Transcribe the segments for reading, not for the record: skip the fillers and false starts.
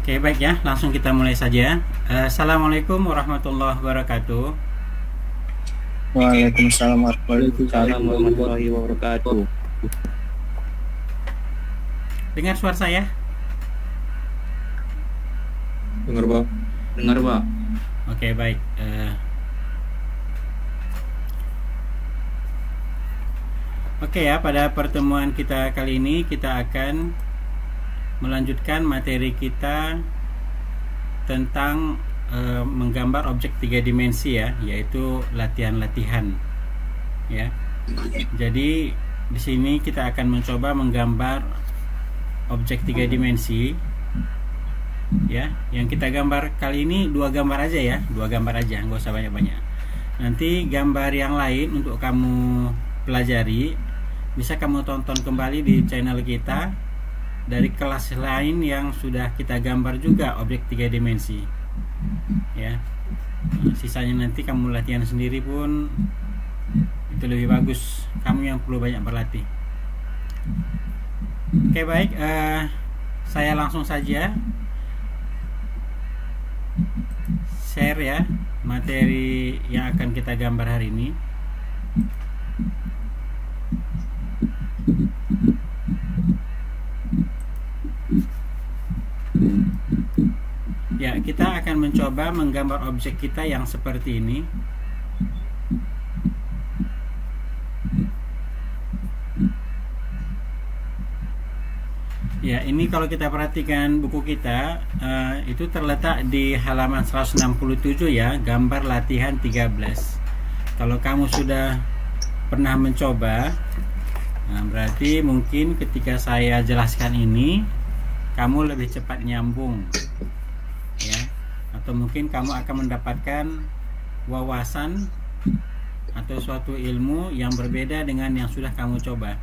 Oke, baik ya, langsung kita mulai saja. Assalamualaikum warahmatullahi wabarakatuh. Waalaikumsalam warahmatullahi wabarakatuh. Dengar suara saya? Dengar, Pak. Dengar, Pak. Oke, baik. Oke ya, pada pertemuan kita kali ini kita akan melanjutkan materi kita tentang menggambar objek 3 dimensi ya, yaitu latihan-latihan ya. Jadi di sini kita akan mencoba menggambar objek 3 dimensi ya. Yang kita gambar kali ini 2 gambar aja ya, 2 gambar aja, nggak usah banyak-banyak. Nanti gambar yang lain untuk kamu pelajari bisa kamu tonton kembali di channel kita dari kelas lain yang sudah kita gambar juga objek 3 dimensi ya. Sisanya nanti kamu latihan sendiri pun itu lebih bagus, kamu yang perlu banyak berlatih. Oke, baik, saya langsung saja share ya materi yang akan kita gambar hari ini. Ya, kita akan mencoba menggambar objek kita yang seperti ini. Ya, ini kalau kita perhatikan buku kita itu terletak di halaman 167 ya, gambar latihan 13. Kalau kamu sudah pernah mencoba, berarti mungkin ketika saya jelaskan ini kamu lebih cepat nyambung ya, atau mungkin kamu akan mendapatkan wawasan atau suatu ilmu yang berbeda dengan yang sudah kamu coba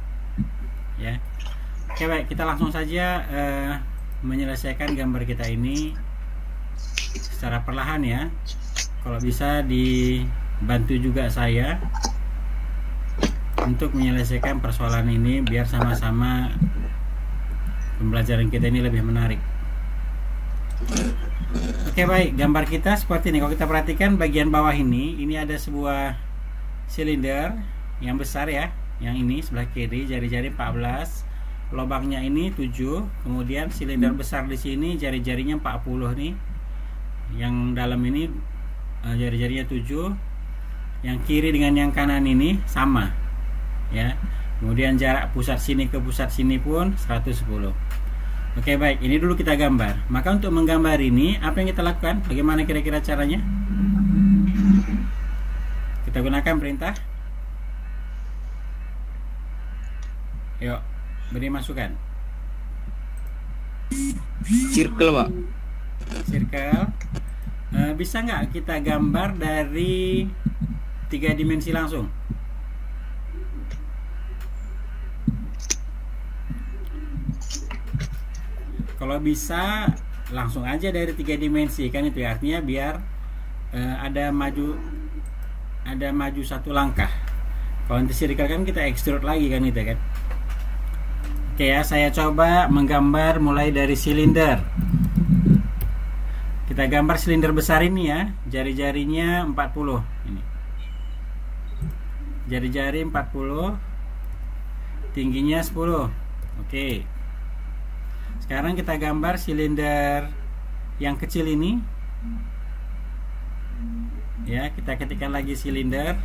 ya. Oke, baik, kita langsung saja menyelesaikan gambar kita ini secara perlahan ya. Kalau bisa dibantu juga saya untuk menyelesaikan persoalan ini biar sama-sama pembelajaran kita ini lebih menarik. Oke, baik, gambar kita seperti ini. Kalau kita perhatikan bagian bawah ini ada sebuah silinder yang besar ya. Yang ini sebelah kiri jari-jari 14, lubangnya ini 7, kemudian silinder besar di sini jari-jarinya 40 nih. Yang dalam ini jari-jarinya 7. Yang kiri dengan yang kanan ini sama ya. Kemudian jarak pusat sini ke pusat sini pun 110. Oke, baik, ini dulu kita gambar. Maka untuk menggambar ini apa yang kita lakukan? Bagaimana kira-kira caranya? Kita gunakan perintah. Yuk, beri masukan. Circle, Pak. Circle. Bisa nggak kita gambar dari 3 dimensi langsung? Kalau bisa langsung aja dari 3 dimensi kan, itu artinya biar ada maju 1 langkah. Kalau nanti circle kan kita extrude lagi kan, itu kan. Oke ya, saya coba menggambar mulai dari silinder. Kita gambar silinder besar ini ya, jari-jarinya 40 ini. Jari-jari 40, tingginya 10. Oke. Sekarang kita gambar silinder yang kecil ini ya. Kita ketikkan lagi silinder,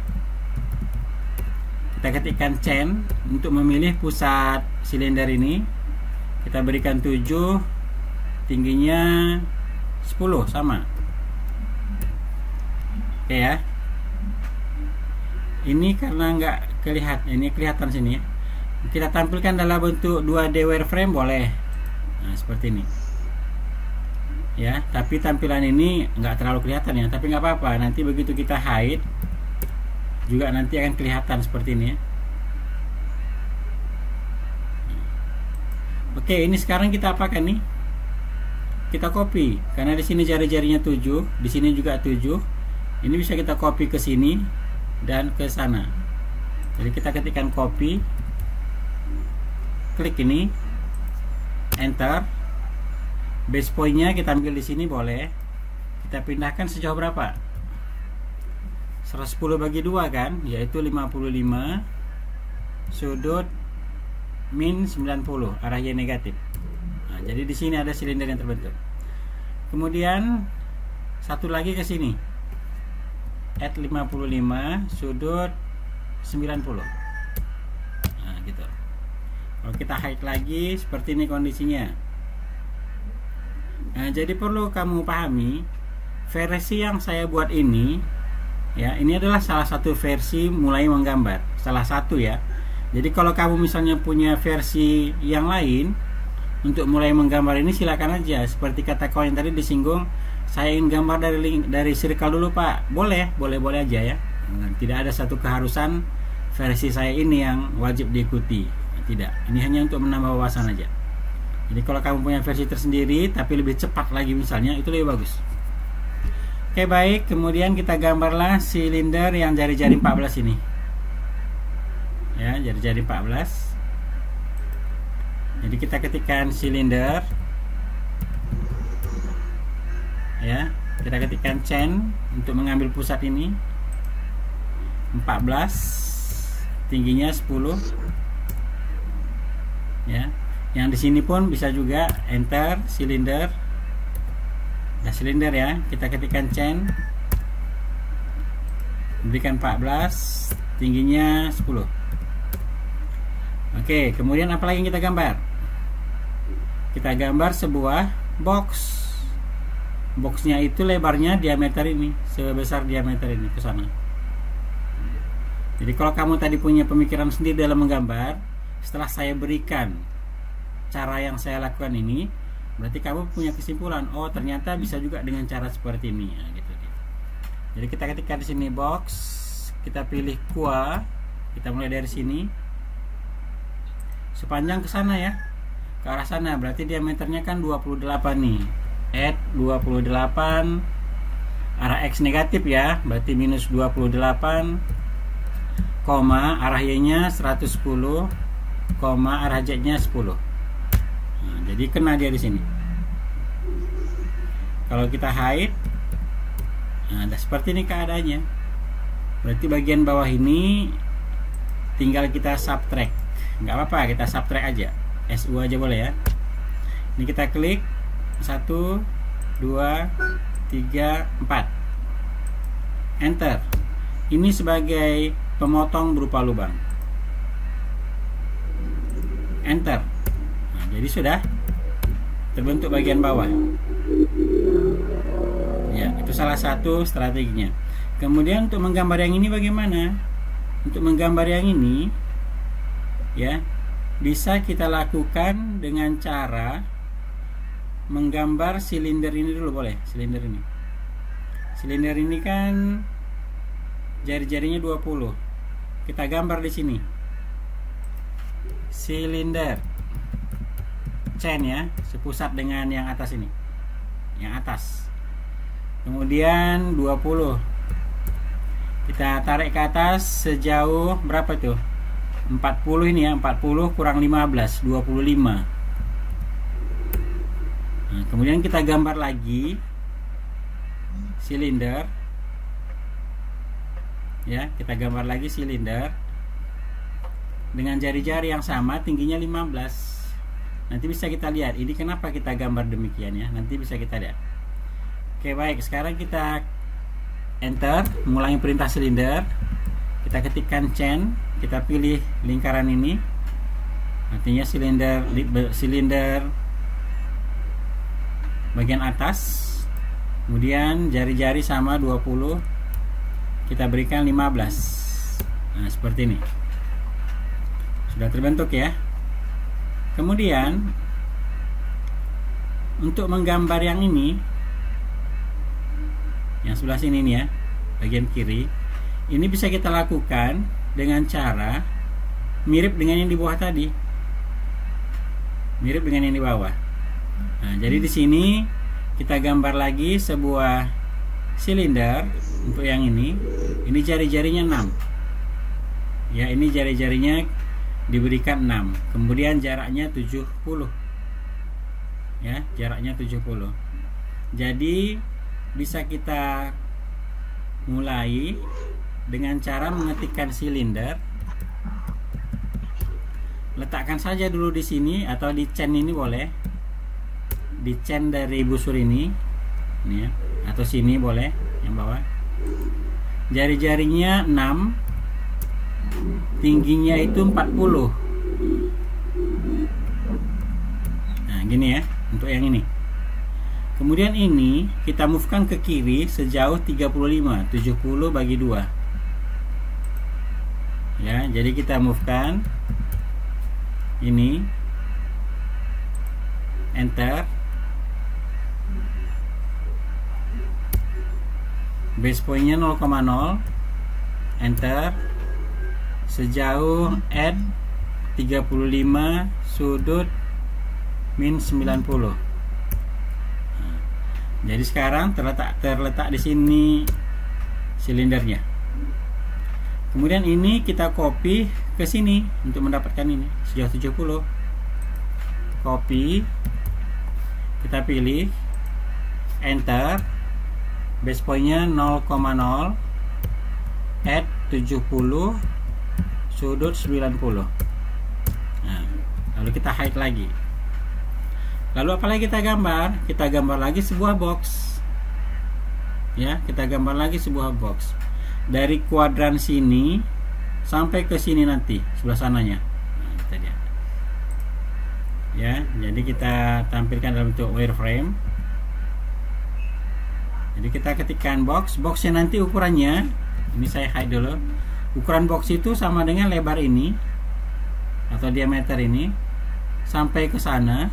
kita ketikkan chain untuk memilih pusat silinder ini. Kita berikan 7, tingginya 10 sama. Oke ya. Ini karena nggak kelihatan, ini kelihatan sini ya. Kita tampilkan dalam bentuk 2D wireframe boleh. Nah, seperti ini ya, tapi tampilan ini nggak terlalu kelihatan ya, tapi nggak apa-apa, nanti begitu kita hide juga nanti akan kelihatan seperti ini ya. Oke, ini sekarang kita apakan nih? Kita copy, karena di sini jari-jarinya 7, di sini juga 7. Ini bisa kita copy ke sini dan ke sana. Jadi kita ketikkan copy, klik ini, enter. Base point-nya kita ambil di sini boleh. Kita pindahkan sejauh berapa? 110 bagi 2 kan, yaitu 55. Sudut min 90, arah Y negatif. Nah, jadi di sini ada silinder yang terbentuk. Kemudian satu lagi ke sini. At 55, sudut 90. Nah, gitu. Kalau kita hide lagi, seperti ini kondisinya. Nah, jadi perlu kamu pahami, versi yang saya buat ini, ya, ini adalah salah satu versi mulai menggambar, salah satu ya. Jadi kalau kamu misalnya punya versi yang lain untuk mulai menggambar ini, silakan aja. Seperti kata kawan yang tadi disinggung, saya ingin gambar dari circle dulu Pak, boleh aja ya. Nah, tidak ada satu keharusan versi saya ini yang wajib diikuti, tidak. Ini hanya untuk menambah wawasan aja. Jadi kalau kamu punya versi tersendiri tapi lebih cepat lagi misalnya, itu lebih bagus. Oke, baik. Kemudian kita gambarlah silinder yang jari-jari 14 ini. Ya, jari-jari 14. Jadi kita ketikkan silinder. Ya, kita ketikkan chain untuk mengambil pusat ini. 14. Tingginya 10. Ya. Yang di sini pun bisa juga enter silinder. Nah, silinder ya, kita ketikkan chain, berikan 14, tingginya 10. Oke, kemudian apa lagi yang kita gambar? Kita gambar sebuah box. Boxnya itu lebarnya diameter ini, sebesar diameter ini ke sana. Jadi kalau kamu tadi punya pemikiran sendiri dalam menggambar, setelah saya berikan cara yang saya lakukan ini, berarti kamu punya kesimpulan, oh ternyata bisa juga dengan cara seperti ini ya, gitu. Jadi kita ketikkan di sini box, kita pilih KUA, kita mulai dari sini sepanjang ke sana ya, ke arah sana, berarti diameternya kan 28 nih. Add 28, arah X negatif ya, berarti minus 28, koma arah Y nya 110, koma arah Z nya 10. Nah, jadi kena dia di sini. Kalau kita hide, nah, seperti ini keadaannya. Berarti bagian bawah ini tinggal kita subtract. Nggak apa-apa, kita subtract aja. SU aja boleh ya. Ini kita klik 1, 2, 3, 4. Enter. Ini sebagai pemotong berupa lubang. Enter. Jadi sudah terbentuk bagian bawah. Ya, itu salah satu strateginya. Kemudian untuk menggambar yang ini bagaimana? Untuk menggambar yang ini, ya, bisa kita lakukan dengan cara menggambar silinder ini dulu, boleh? Silinder ini. Silinder ini kan jari-jarinya 20. Kita gambar di sini. Silinder. Chain ya, sepusat dengan yang atas ini, yang atas. Kemudian 20, kita tarik ke atas sejauh berapa tuh? 40 ini ya, 40 kurang 15, 25. Nah, kemudian kita gambar lagi silinder ya, kita gambar lagi silinder dengan jari-jari yang sama, tingginya 15. Nanti bisa kita lihat ini kenapa kita gambar demikian ya, nanti bisa kita lihat. Oke, baik, sekarang kita enter, mengulangi perintah silinder. Kita ketikkan chain, kita pilih lingkaran ini, artinya silinder bagian atas. Kemudian jari-jari sama 20, kita berikan 15. Nah, seperti ini. Sudah terbentuk ya. Kemudian untuk menggambar yang ini, yang sebelah sini nih ya, bagian kiri, ini bisa kita lakukan dengan cara mirip dengan yang di bawah tadi, mirip dengan yang di bawah. Nah, jadi di sini kita gambar lagi sebuah silinder untuk yang ini jari-jarinya 6. Ya, ini jari-jarinya diberikan 6, kemudian jaraknya 70. ya, jaraknya 70. Jadi bisa kita mulai dengan cara mengetikkan silinder. Letakkan saja dulu di sini atau di chain ini boleh. Di chain dari busur ini ya, atau sini boleh yang bawah. Jari-jarinya 6, tingginya itu 40. Nah gini ya untuk yang ini. Kemudian ini kita movekan ke kiri sejauh 35, 70 bagi 2 ya. Jadi kita movekan ini, enter. Base pointnya 0,0, enter. Sejauh add 35 sudut min 90. Jadi sekarang terletak di sini silindernya. Kemudian ini kita copy ke sini untuk mendapatkan ini sejauh 70. Copy, kita pilih, enter. Base pointnya 0,0, add 70 sudut 90. Nah, lalu kita hide lagi. Lalu apalagi kita gambar? Kita gambar lagi sebuah box ya, kita gambar lagi sebuah box dari kuadran sini sampai ke sini nanti sebelah sananya. Nah, kita lihat ya. Jadi kita tampilkan dalam bentuk wireframe. Jadi kita ketikkan boxnya nanti ukurannya, ini saya hide dulu. Ukuran box itu sama dengan lebar ini atau diameter ini sampai ke sana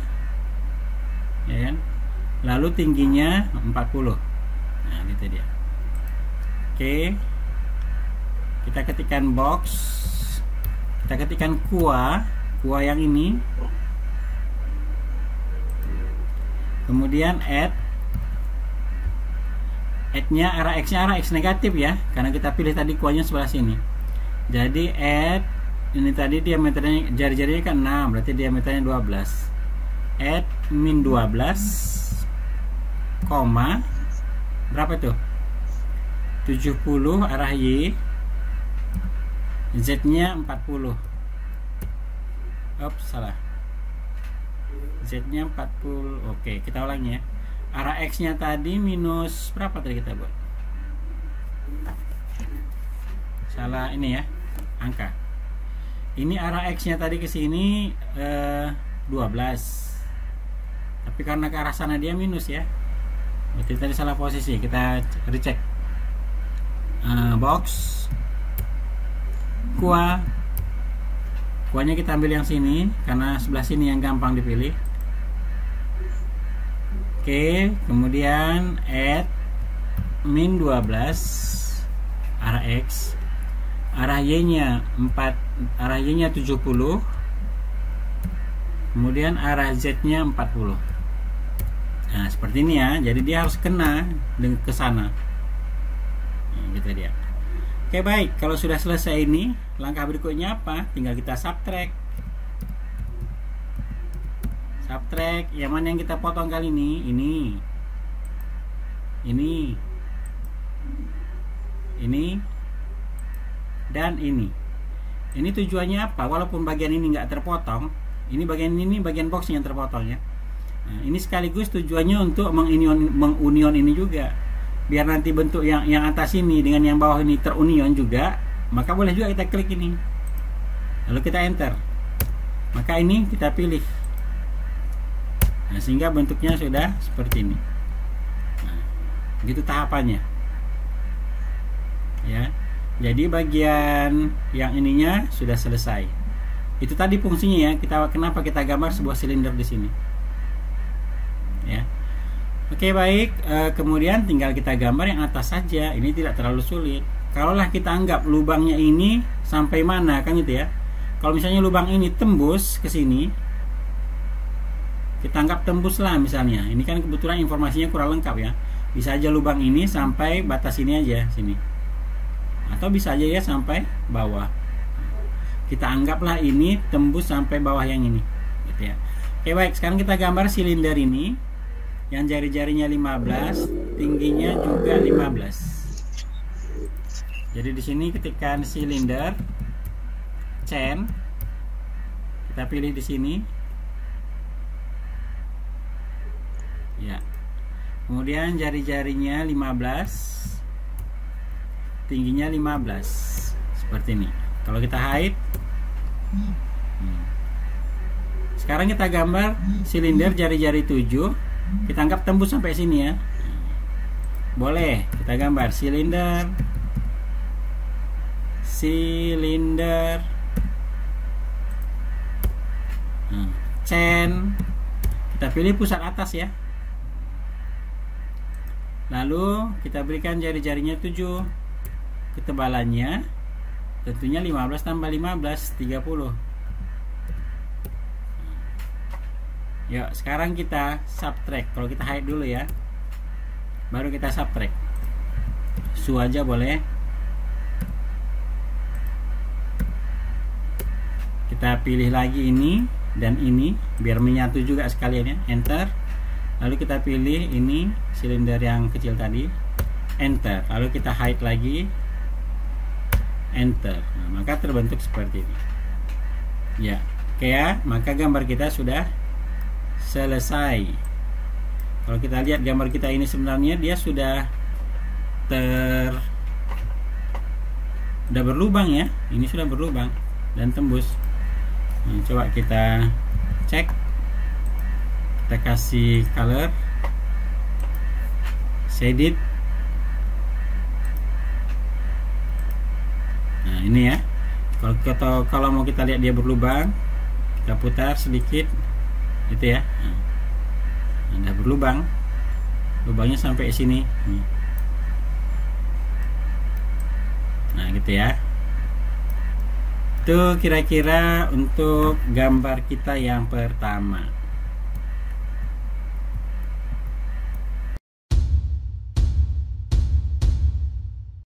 ya kan? Lalu tingginya 40. Nah gitu dia. Oke, kita ketikkan box, kita ketikkan kuah yang ini, kemudian add-nya arah X negatif ya, karena kita pilih tadi kuahnya sebelah sini. Jadi add, ini tadi diameternya, jari-jarinya kan 6, berarti diameternya 12. Add min 12, koma berapa tuh? 70 arah Y, Z-nya 40. Oops, salah. Z-nya 40. Oke, kita ulangi ya. Arah X-nya tadi minus berapa tadi kita buat? Salah ini ya, angka. Ini arah X-nya tadi ke sini 12. Tapi karena ke arah sana dia minus ya. Berarti tadi salah posisi. Kita recheck. Box kuahnya kita ambil yang sini karena sebelah sini yang gampang dipilih. Oke, kemudian add min 12 arah X, arah Y-nya 70, kemudian arah Z-nya 40. Nah, seperti ini ya. Jadi dia harus kena ke sana. Nah, gitu dia. Oke, baik. Kalau sudah selesai ini, langkah berikutnya apa? Tinggal kita subtract. Yang mana yang kita potong kali ini? Ini dan ini. Ini tujuannya apa? Walaupun bagian ini nggak terpotong, ini bagian boxnya yang terpotong ya. Nah, ini sekaligus tujuannya untuk mengunion ini juga, biar nanti bentuk yang atas ini dengan yang bawah ini terunion juga. Maka boleh juga kita klik ini, lalu kita enter, maka ini kita pilih. Nah, sehingga bentuknya sudah seperti ini. Nah, gitu tahapannya ya. Jadi bagian yang ininya sudah selesai. Itu tadi fungsinya ya. Kenapa kita gambar sebuah silinder di sini ya. Oke, baik. Kemudian tinggal kita gambar yang atas saja. Ini tidak terlalu sulit. Kalaulah kita anggap lubangnya ini sampai mana kan gitu ya. Kalau misalnya lubang ini tembus ke sini, kita anggap tembus lah misalnya. Ini kan kebetulan informasinya kurang lengkap ya. Bisa aja lubang ini sampai batas ini aja sini, atau bisa aja ya sampai bawah. Kita anggaplah ini tembus sampai bawah yang ini gitu ya. Oke, baik, sekarang kita gambar silinder ini yang jari-jarinya 15, tingginya juga 15. Jadi di sini ketika silinder chain, kita pilih di sini. Ya. Kemudian jari-jarinya 15, tingginya 15. Seperti ini. Kalau kita hide, sekarang kita gambar silinder jari-jari 7. Kita anggap tembus sampai sini ya. Boleh, kita gambar silinder chain. Kita pilih pusat atas ya. Lalu kita berikan jari-jarinya 7. Ketebalannya tentunya 15 tambah 15, 30. Yuk, sekarang kita subtract. Kalau kita hide dulu ya, baru kita subtract. Su aja boleh. Kita pilih lagi ini dan ini biar menyatu juga sekalian ya. Enter. Lalu kita pilih ini silinder yang kecil tadi. Enter. Lalu kita hide lagi. Enter. Nah, maka terbentuk seperti ini. Ya, oke ya. Maka gambar kita sudah selesai. Kalau kita lihat gambar kita ini sebenarnya dia sudah berlubang ya. Ini sudah berlubang dan tembus. Nah, coba kita cek. Kita kasih color, shaded. Nah, ini ya. Kalau mau kita lihat dia berlubang, kita putar sedikit. Itu ya. Nah, ada berlubang. Lubangnya sampai sini. Nah, gitu ya. Itu kira-kira untuk gambar kita yang pertama.